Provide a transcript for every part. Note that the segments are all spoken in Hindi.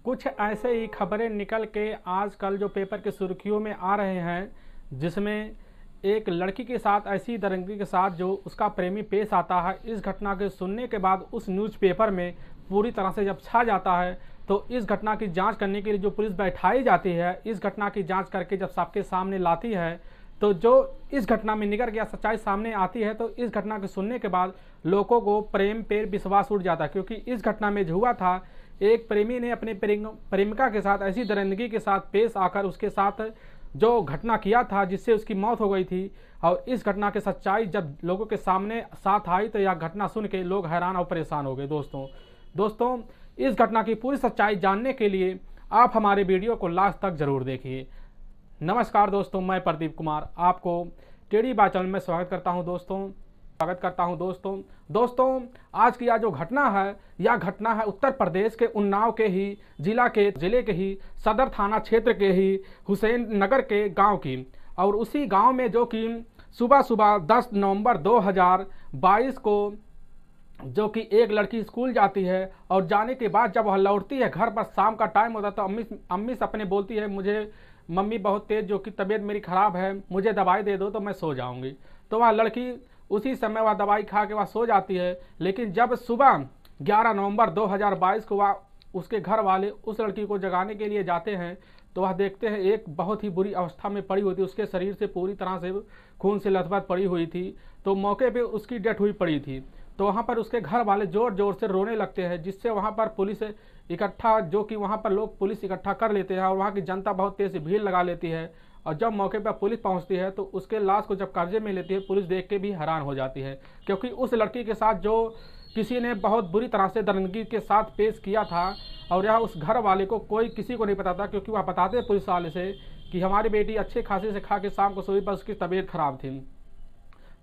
कुछ ऐसे ही खबरें निकल के आजकल जो पेपर के सुर्खियों में आ रहे हैं, जिसमें एक लड़की के साथ ऐसी दरिंदगी के साथ जो उसका प्रेमी पेश आता है। इस घटना के सुनने के बाद उस न्यूज़पेपर में पूरी तरह से जब छा जाता है, तो इस घटना की जांच करने के लिए जो पुलिस बैठाई जाती है, इस घटना की जांच करके जब सबके सामने लाती है, तो जो इस घटना में निकल गया सच्चाई सामने आती है, तो इस घटना के सुनने के बाद लोगों को प्रेम पे विश्वास उठ जाता है। क्योंकि इस घटना में जो हुआ था, एक प्रेमी ने अपने प्रेमिका के साथ ऐसी दरिंदगी के साथ पेश आकर उसके साथ जो घटना किया था, जिससे उसकी मौत हो गई थी। और इस घटना की सच्चाई जब लोगों के सामने साथ आई, तो यह घटना सुन के लोग हैरान और परेशान हो गए। दोस्तों इस घटना की पूरी सच्चाई जानने के लिए आप हमारे वीडियो को लास्ट तक जरूर देखिए। नमस्कार दोस्तों, मैं प्रदीप कुमार आपको टेढ़ी बात चैनल में स्वागत करता हूं। दोस्तों आज की यह जो घटना है, यह घटना है उत्तर प्रदेश के उन्नाव के ही जिले के ही सदर थाना क्षेत्र के ही हुसैन नगर के गांव की। और उसी गांव में जो कि सुबह 10 नवंबर 2022 को जो कि एक लड़की स्कूल जाती है, और जाने के बाद जब वह लौटती है घर पर, शाम का टाइम होता है, तो अम्मी से अपने बोलती है, मुझे मम्मी बहुत तेज़, जो कि तबीयत मेरी ख़राब है, मुझे दवाई दे दो तो मैं सो जाऊंगी। तो वह लड़की उसी समय वह दवाई खा के वह सो जाती है। लेकिन जब सुबह 11 नवंबर 2022 को वह उसके घर वाले उस लड़की को जगाने के लिए जाते हैं, तो वह देखते हैं एक बहुत ही बुरी अवस्था में पड़ी हुई थी। उसके शरीर से पूरी तरह से खून से लथपथ पड़ी हुई थी। तो मौके पे उसकी डेथ हुई पड़ी थी। तो वहाँ पर उसके घर वाले ज़ोर ज़ोर से रोने लगते हैं, जिससे वहाँ पर पुलिस इकट्ठा, जो कि वहाँ पर लोग पुलिस इकट्ठा कर लेते हैं, और वहाँ की जनता बहुत तेज़ भीड़ लगा लेती है। और जब मौके पर पुलिस पहुँचती है, तो उसके लाश को जब कब्जे में लेती है, पुलिस देख के भी हैरान हो जाती है। क्योंकि उस लड़की के साथ जो किसी ने बहुत बुरी तरह से दरिंदगी के साथ पेश किया था, और यह उस घर वाले को किसी को नहीं पता था। क्योंकि वह बताते पुलिस वाले से कि हमारी बेटी अच्छे खासे से खा के शाम को सोई, पर उसकी तबीयत खराब थी।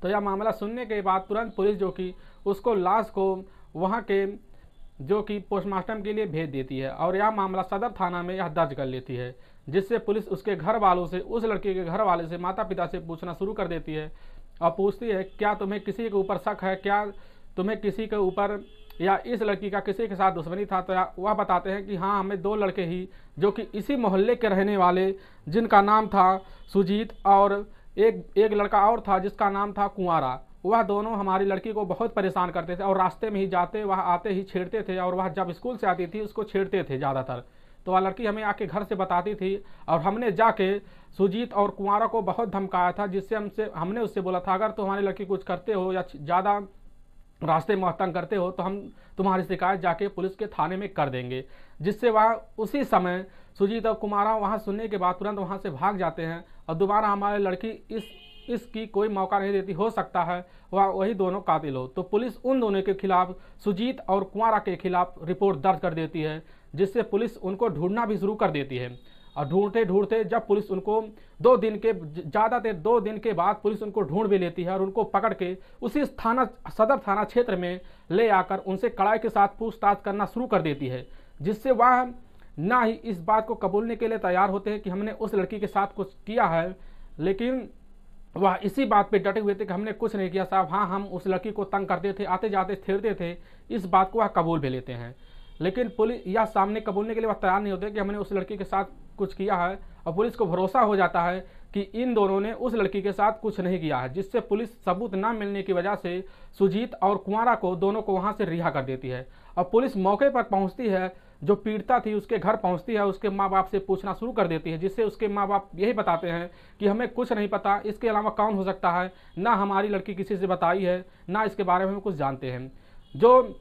तो यह मामला सुनने के बाद तुरंत पुलिस जो कि उसको लाश को वहाँ के जो कि पोस्टमार्टम के लिए भेज देती है, और यह मामला सदर थाना में यह दर्ज कर लेती है। जिससे पुलिस उसके घर वालों से, उस लड़के के घर वाले से, माता पिता से पूछना शुरू कर देती है, और पूछती है, क्या तुम्हें किसी के ऊपर शक है, क्या तुम्हें किसी के ऊपर या इस लड़की का किसी के साथ दुश्मनी था। तो वह बताते हैं कि हाँ, हमें 2 लड़के ही जो कि इसी मोहल्ले के रहने वाले, जिनका नाम था सुजीत, और एक लड़का और था जिसका नाम था कुंवारा, वह दोनों हमारी लड़की को बहुत परेशान करते थे, और रास्ते में ही जाते वह आते ही छेड़ते थे, और वह जब स्कूल से आती थी उसको छेड़ते थे ज़्यादातर। तो वह लड़की हमें आके घर से बताती थी, और हमने जाके सुजीत और कुंवारा को बहुत धमकाया था, जिससे हमने उससे बोला था, अगर तुम्हारी लड़की कुछ करते हो या ज़्यादा रास्ते में तंग करते हो, तो हम तुम्हारी शिकायत जाके पुलिस के थाने में कर देंगे। जिससे वह उसी समय सुजीत और कुमारा वहाँ सुनने के बाद तुरंत वहाँ से भाग जाते हैं, और दोबारा हमारी लड़की इसकी कोई मौका नहीं देती। हो सकता है वह वही दोनों कातिल हो। तो पुलिस उन दोनों के खिलाफ, सुजीत और कुंवारा के खिलाफ रिपोर्ट दर्ज कर देती है, जिससे पुलिस उनको ढूंढना भी शुरू कर देती है। और ढूंढते जब पुलिस उनको 2 दिन के बाद पुलिस उनको ढूंढ भी लेती है, और उनको पकड़ के उसी सदर थाना क्षेत्र में ले आकर उनसे कड़ाई के साथ पूछताछ करना शुरू कर देती है। जिससे वह ना ही इस बात को कबूलने के लिए तैयार होते हैं कि हमने उस लड़की के साथ कुछ किया है, लेकिन वह इसी बात पे डटे हुए थे कि हमने कुछ नहीं किया साहब, हाँ हम उस लड़की को तंग करते थे, आते जाते छेड़ते थे। इस बात को वह कबूल भी लेते हैं, लेकिन पुलिस यह सामने कबूलने के लिए वह तैयार नहीं होते कि हमने उस लड़की के साथ कुछ किया है। और पुलिस को भरोसा हो जाता है कि इन दोनों ने उस लड़की के साथ कुछ नहीं किया है। जिससे पुलिस सबूत न मिलने की वजह से सुजीत और कुंवारा को दोनों को वहां से रिहा कर देती है। और पुलिस मौके पर पहुंचती है, जो पीड़िता थी उसके घर पहुंचती है, उसके माँ बाप से पूछना शुरू कर देती है। जिससे उसके माँ बाप यही बताते हैं कि हमें कुछ नहीं पता, इसके अलावा कौन हो सकता है, ना हमारी लड़की किसी से बताई है, ना इसके बारे में कुछ जानते हैं। जो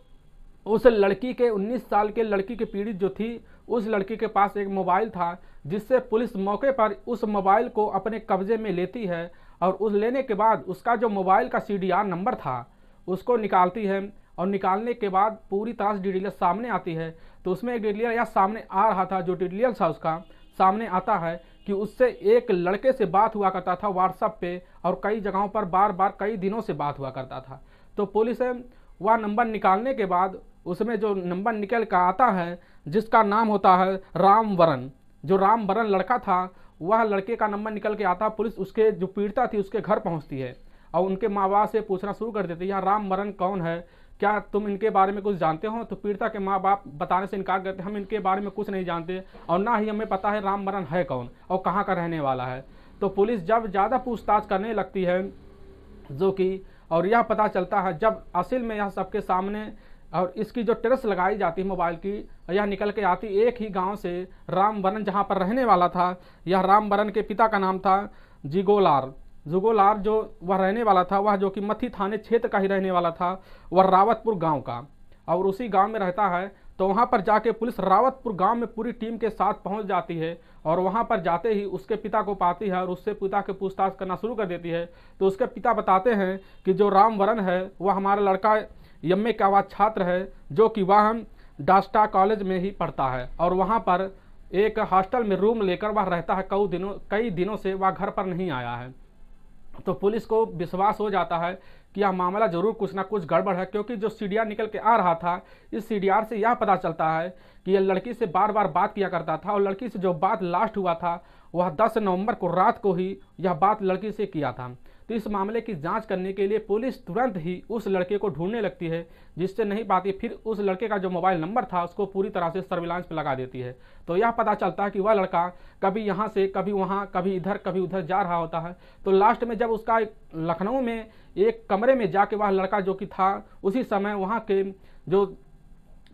उस लड़की के 19 साल के लड़की के पीड़ित जो थी, उस लड़की के पास एक मोबाइल था, जिससे पुलिस मौके पर उस मोबाइल को अपने कब्जे में लेती है, और उस लेने के बाद उसका जो मोबाइल का CDR नंबर था उसको निकालती है। और निकालने के बाद पूरी तरह से डिटेल सामने आती है। तो उसमें एक डिटेल यह सामने आ रहा था, जो डिटेल था उसका सामने आता है कि उससे एक लड़के से बात हुआ करता था व्हाट्सएप पे, और कई जगहों पर बार बार कई दिनों से बात हुआ करता था। तो पुलिस वह नंबर निकालने के बाद उसमें जो नंबर निकल कर आता है, जिसका नाम होता है रामवरण, जो रामवरण लड़का था, वह लड़के का नंबर निकल के आता। पुलिस उसके जो पीड़िता थी उसके घर पहुंचती है, और उनके माँ बाप से पूछना शुरू कर देती है, यह रामवरण कौन है, क्या तुम इनके बारे में कुछ जानते हो? तो पीड़िता के माँ बाप बताने से इनकार करते, हम इनके बारे में कुछ नहीं जानते और ना ही हमें पता है रामबरन है कौन और कहाँ का रहने वाला है। तो पुलिस जब ज़्यादा पूछताछ करने लगती है जो कि, और यह पता चलता है जब असल में यह सबके सामने और इसकी जो ट्रेस लगाई जाती है मोबाइल की, यह निकल के आती एक ही गांव से। रामबरन जहां पर रहने वाला था, यह रामबरन के पिता का नाम था जुगोलार जो वह रहने वाला था, वह जो कि मथी थाने क्षेत्र का ही रहने वाला था, वह रावतपुर गांव का, और उसी गांव में रहता है। तो वहां पर जाके पुलिस रावतपुर गांव में पूरी टीम के साथ पहुंच जाती है और वहां पर जाते ही उसके पिता को पाती है और उससे पिता के पूछताछ करना शुरू कर देती है। तो उसके पिता बताते हैं कि जो रामबरन है वह हमारा लड़का एमए का वह छात्र है जो कि वह डास्टा कॉलेज में ही पढ़ता है और वहाँ पर एक हॉस्टल में रूम लेकर वह रहता है। कई दिनों से वह घर पर नहीं आया है। तो पुलिस को विश्वास हो जाता है कि यह मामला जरूर कुछ ना कुछ गड़बड़ है, क्योंकि जो सीडीआर निकल के आ रहा था, इस सीडीआर से यह पता चलता है कि यह लड़की से बार बार बात किया करता था और लड़की से जो बात लास्ट हुआ था वह 10 नवंबर को रात को ही यह बात लड़की से किया था। तो इस मामले की जांच करने के लिए पुलिस तुरंत ही उस लड़के को ढूंढने लगती है, जिससे नहीं पाती। फिर उस लड़के का जो मोबाइल नंबर था उसको पूरी तरह से सर्विलांस पे लगा देती है। तो यह पता चलता है कि वह लड़का कभी यहाँ से कभी वहाँ, कभी इधर कभी उधर जा रहा होता है। तो लास्ट में जब उसका लखनऊ में एक कमरे में जाके वह लड़का जो कि था, उसी समय वहाँ के जो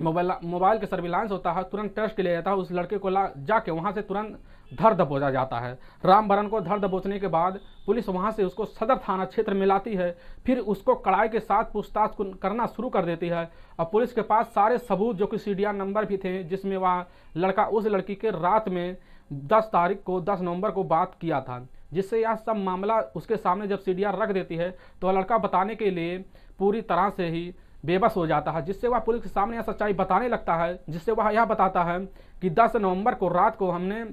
मोबाइल के सर्विलांस होता है तुरंत टेस्ट के लिए जाता है, उस लड़के को जाके वहाँ से तुरंत धर दबोचा जाता है। रामबरन को धर दबोचने के बाद पुलिस वहाँ से उसको सदर थाना क्षेत्र में लाती है। फिर उसको कड़ाई के साथ पूछताछ करना शुरू कर देती है और पुलिस के पास सारे सबूत जो कि सीडीआर नंबर भी थे, जिसमें वह लड़का उस लड़की के रात में 10 नवंबर को बात किया था, जिससे यह सब मामला उसके सामने जब सीडीआर रख देती है तो वह लड़का बताने के लिए पूरी तरह से ही बेबस हो जाता है, जिससे वह पुलिस के सामने यह सच्चाई बताने लगता है। जिससे वह यह बताता है कि 10 नवंबर को रात को हमने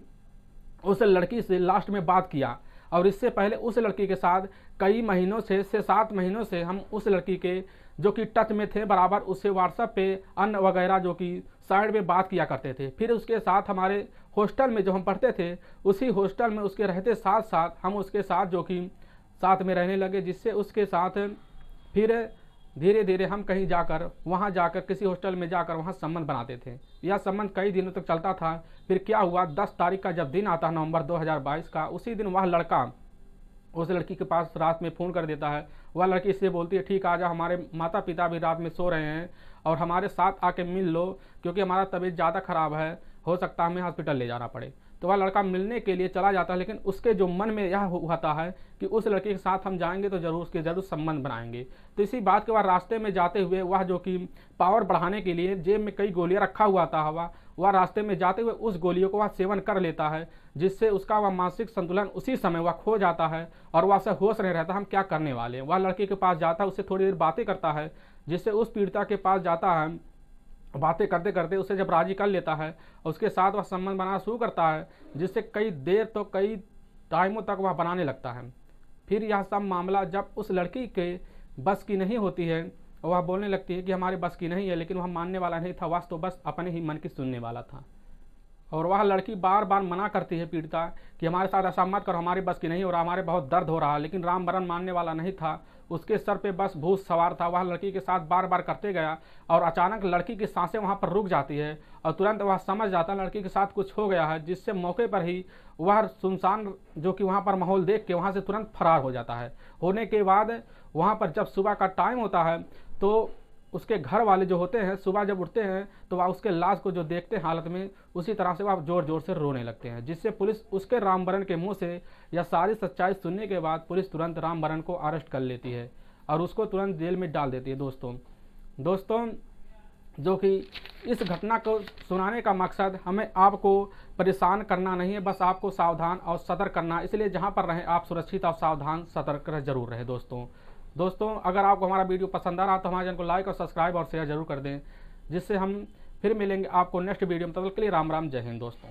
उस लड़की से लास्ट में बात किया और इससे पहले उस लड़की के साथ कई महीनों से 7 महीनों से हम उस लड़की के जो कि टच में थे बराबर, उससे व्हाट्सएप पे अन्न वगैरह जो कि साइड में बात किया करते थे। फिर उसके साथ हमारे हॉस्टल में जो हम पढ़ते थे, उसी हॉस्टल में उसके रहते साथ साथ हम उसके साथ जो कि साथ में रहने लगे, जिससे उसके साथ फिर धीरे धीरे हम कहीं जाकर वहाँ जाकर किसी हॉस्टल में जाकर वहाँ संबंध बनाते थे। यह संबंध कई दिनों तक चलता था। फिर क्या हुआ, 10 तारीख का जब दिन आता नवंबर 2022 का, उसी दिन वह लड़का उस लड़की के पास रात में फ़ोन कर देता है। वह लड़की इससे बोलती है, ठीक आ जा, हमारे माता पिता भी रात में सो रहे हैं और हमारे साथ आके मिल लो, क्योंकि हमारा तबीयत ज़्यादा ख़राब है, हो सकता है हमें हॉस्पिटल ले जाना पड़े। तो वह लड़का मिलने के लिए चला जाता है, लेकिन उसके जो मन में यह होता है कि उस लड़के के साथ हम जाएंगे तो जरूर संबंध बनाएंगे। तो इसी बात के बाद रास्ते में जाते हुए वह जो कि पावर बढ़ाने के लिए जेब में कई गोलियां रखा हुआ था, वह रास्ते में जाते हुए उस गोलियों को वह सेवन कर लेता है, जिससे उसका वह मानसिक संतुलन उसी समय वह खो जाता है और वह से होश नहीं रहता हम क्या करने वाले हैं। वह लड़के के पास जाता है, उससे थोड़ी देर बातें करता है, जिससे उस पीड़िता के पास जाता है, बातें करते करते उसे जब राजी कर लेता है उसके साथ वह संबंध बनाना शुरू करता है, जिससे कई देर तो कई टाइमों तक वह बनाने लगता है। फिर यह सब मामला जब उस लड़की के बस की नहीं होती है, वह बोलने लगती है कि हमारे बस की नहीं है, लेकिन वह मानने वाला नहीं था, वह तो बस अपने ही मन की सुनने वाला था। और वह लड़की बार बार मना करती है पीड़िता कि हमारे साथ ऐसा मत करो, हमारी बस की नहीं हो रहा, हमारे बहुत दर्द हो रहा है, लेकिन रामबरन मानने वाला नहीं था। उसके सर पे बस भूत सवार था। वह लड़की के साथ बार बार करते गया और अचानक लड़की की सांसें वहाँ पर रुक जाती है और तुरंत वह समझ जाता है लड़की के साथ कुछ हो गया है, जिससे मौके पर ही वह सुनसान जो कि वहाँ पर माहौल देख के वहाँ से तुरंत फरार हो जाता है। होने के बाद वहाँ पर जब सुबह का टाइम होता है तो उसके घर वाले जो होते हैं सुबह जब उठते हैं तो वह उसके लाश को जो देखते हैं हालत में, उसी तरह से वह जोर जोर से रोने लगते हैं, जिससे पुलिस उसके रामबरन के मुंह से यह सारी सच्चाई सुनने के बाद पुलिस तुरंत रामबरन को अरेस्ट कर लेती है और उसको तुरंत जेल में डाल देती है। दोस्तों जो कि इस घटना को सुनाने का मकसद हमें आपको परेशान करना नहीं है, बस आपको सावधान और सतर्क करना, इसलिए जहाँ पर रहें आप सुरक्षित और सावधान सतर्क जरूर रहें। दोस्तों अगर आपको हमारा वीडियो पसंद आ रहा तो हमारे चैनल को लाइक और सब्सक्राइब और शेयर जरूर कर दें, जिससे हम फिर मिलेंगे आपको नेक्स्ट वीडियो में। तब तक के लिए राम राम, जय हिंद दोस्तों।